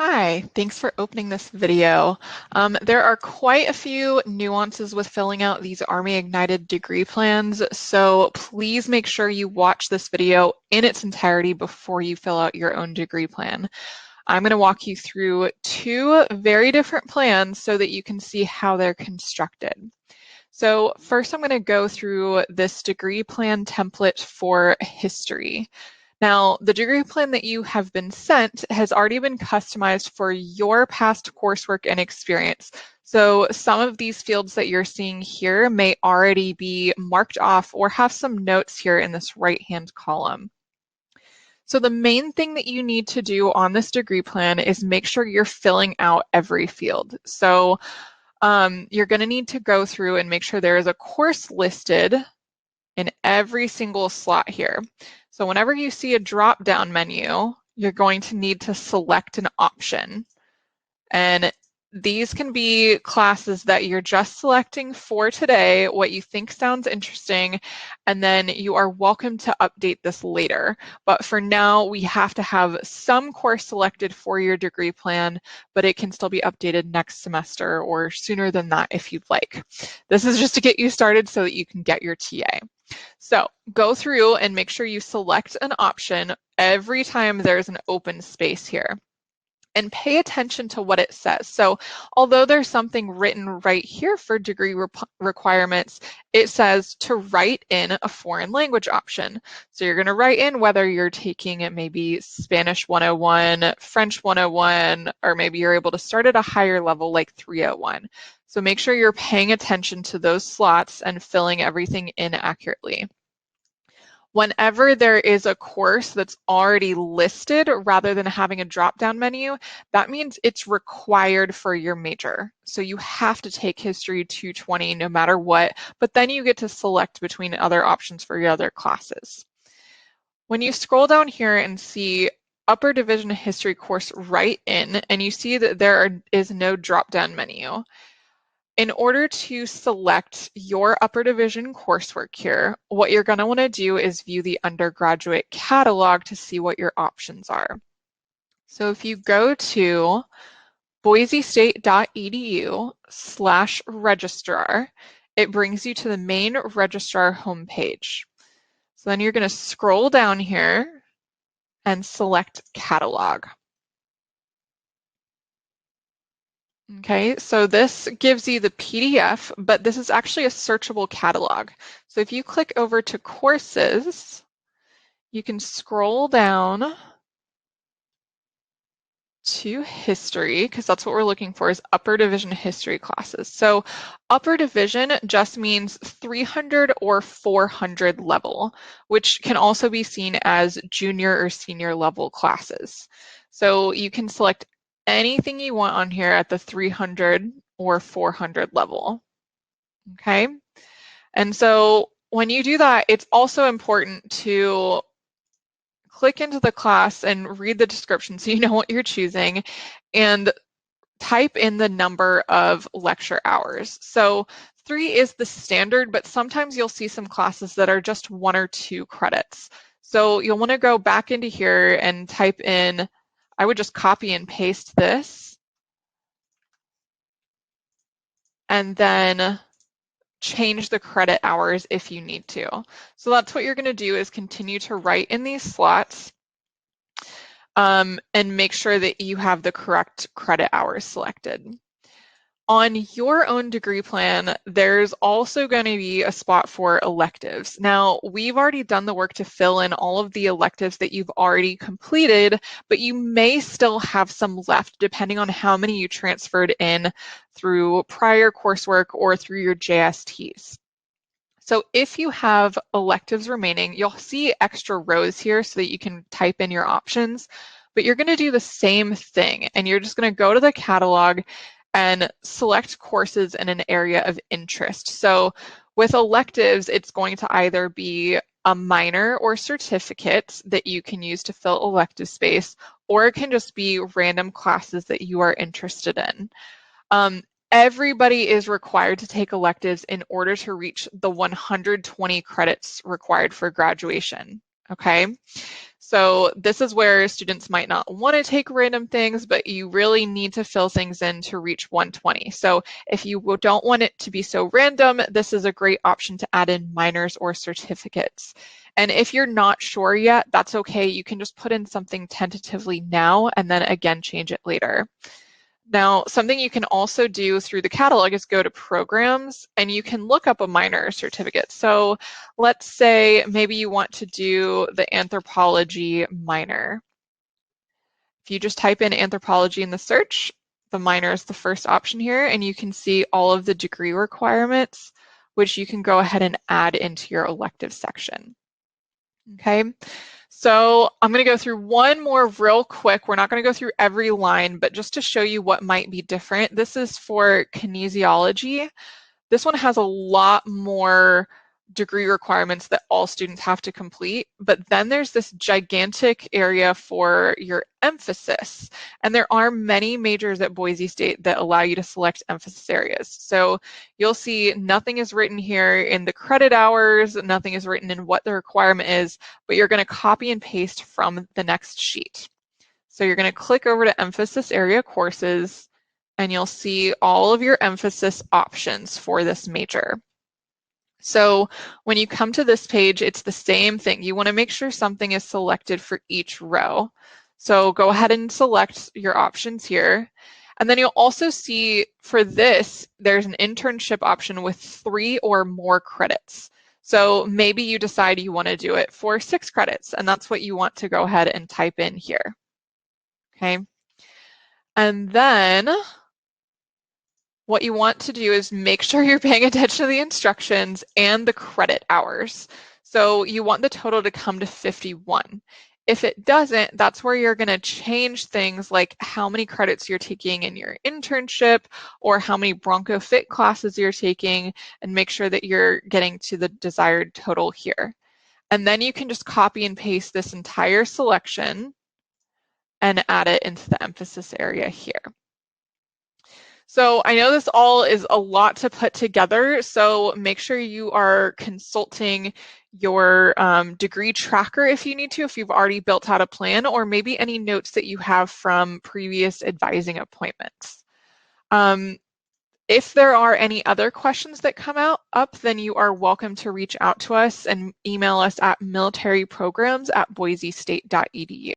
Hi, thanks for opening this video. There are quite a few nuances with filling out these Army Ignited degree plans, so please make sure you watch this video in its entirety before you fill out your own degree plan. I'm going to walk you through two very different plans so that you can see how they're constructed. So first I'm going to go through this degree plan template for history. Now, the degree plan that you have been sent has already been customized for your past coursework and experience. So some of these fields that you're seeing here may already be marked off or have some notes here in this right-hand column. So the main thing that you need to do on this degree plan is make sure you're filling out every field. So you're going to need to go through and make sure there is a course listed in every single slot here. So whenever you see a drop-down menu, you're going to need to select an option. And these can be classes that you're just selecting for today, what you think sounds interesting, and then you are welcome to update this later. But for now, we have to have some course selected for your degree plan, but it can still be updated next semester or sooner than that if you'd like. This is just to get you started so that you can get your TA. So go through and make sure you select an option every time there's an open space here. And pay attention to what it says. So although there's something written right here for degree requirements, it says to write in a foreign language option. So you're going to write in whether you're taking it maybe Spanish 101, French 101, or maybe you're able to start at a higher level like 301. So make sure you're paying attention to those slots and filling everything in accurately. Whenever there is a course that's already listed rather than having a drop-down menu, that means it's required for your major. So you have to take History 220 no matter what, but then you get to select between other options for your other classes. When you scroll down here and see Upper Division History course write in, and you see that there is no drop-down menu, in order to select your upper division coursework here, what you're going to want to do is view the undergraduate catalog to see what your options are. So if you go to boisestate.edu/registrar, it brings you to the main registrar homepage. So then you're going to scroll down here and select catalog. Okay, so this gives you the PDF, but this is actually a searchable catalog. So if you click over to courses, you can scroll down to history, because that's what we're looking for is upper division history classes. So upper division just means 300 or 400 level, which can also be seen as junior or senior level classes. So you can select anything you want on here at the 300 or 400 level. Okay. And so when you do that, it's also important to click into the class and read the description so you know what you're choosing and type in the number of lecture hours. So 3 is the standard, but sometimes you'll see some classes that are just 1 or 2 credits. So you'll want to go back into here and type in, I would just copy and paste this, and then change the credit hours if you need to. So that's what you're going to do is continue to write in these slots and make sure that you have the correct credit hours selected. On your own degree plan, there's also going to be a spot for electives. Now, we've already done the work to fill in all of the electives that you've already completed, but you may still have some left depending on how many you transferred in through prior coursework or through your JSTs. So if you have electives remaining, you'll see extra rows here so that you can type in your options, but you're going to do the same thing, and you're just going to go to the catalog and select courses in an area of interest. So with electives, it's going to either be a minor or certificate that you can use to fill elective space, or it can just be random classes that you are interested in. Everybody is required to take electives in order to reach the 120 credits required for graduation, okay? So this is where students might not want to take random things, but you really need to fill things in to reach 120. So if you don't want it to be so random, this is a great option to add in minors or certificates. And if you're not sure yet, that's okay. You can just put in something tentatively now and then again change it later. Now, something you can also do through the catalog is go to programs and you can look up a minor or certificate. So let's say maybe you want to do the anthropology minor. If you just type in anthropology in the search, the minor is the first option here, and you can see all of the degree requirements, which you can go ahead and add into your elective section. Okay. So I'm going to go through one more real quick. We're not going to go through every line, but just to show you what might be different. This is for kinesiology. This one has a lot more degree requirements that all students have to complete, but then there's this gigantic area for your emphasis. And there are many majors at Boise State that allow you to select emphasis areas. So you'll see nothing is written here in the credit hours, nothing is written in what the requirement is, but you're going to copy and paste from the next sheet. So you're going to click over to emphasis area courses, and you'll see all of your emphasis options for this major. So when you come to this page, it's the same thing. You want to make sure something is selected for each row. So go ahead and select your options here. And then you'll also see for this, there's an internship option with 3 or more credits. So maybe you decide you want to do it for 6 credits, and that's what you want to go ahead and type in here. Okay. And then what you want to do is make sure you're paying attention to the instructions and the credit hours. So you want the total to come to 51. If it doesn't, that's where you're going to change things like how many credits you're taking in your internship or how many Bronco Fit classes you're taking, and make sure that you're getting to the desired total here. And then you can just copy and paste this entire selection and add it into the emphasis area here. So I know this all is a lot to put together, so make sure you are consulting your degree tracker if you need to, if you've already built out a plan, or maybe any notes that you have from previous advising appointments. If there are any other questions that come up, then you are welcome to reach out to us and email us at militaryprograms@boisestate.edu.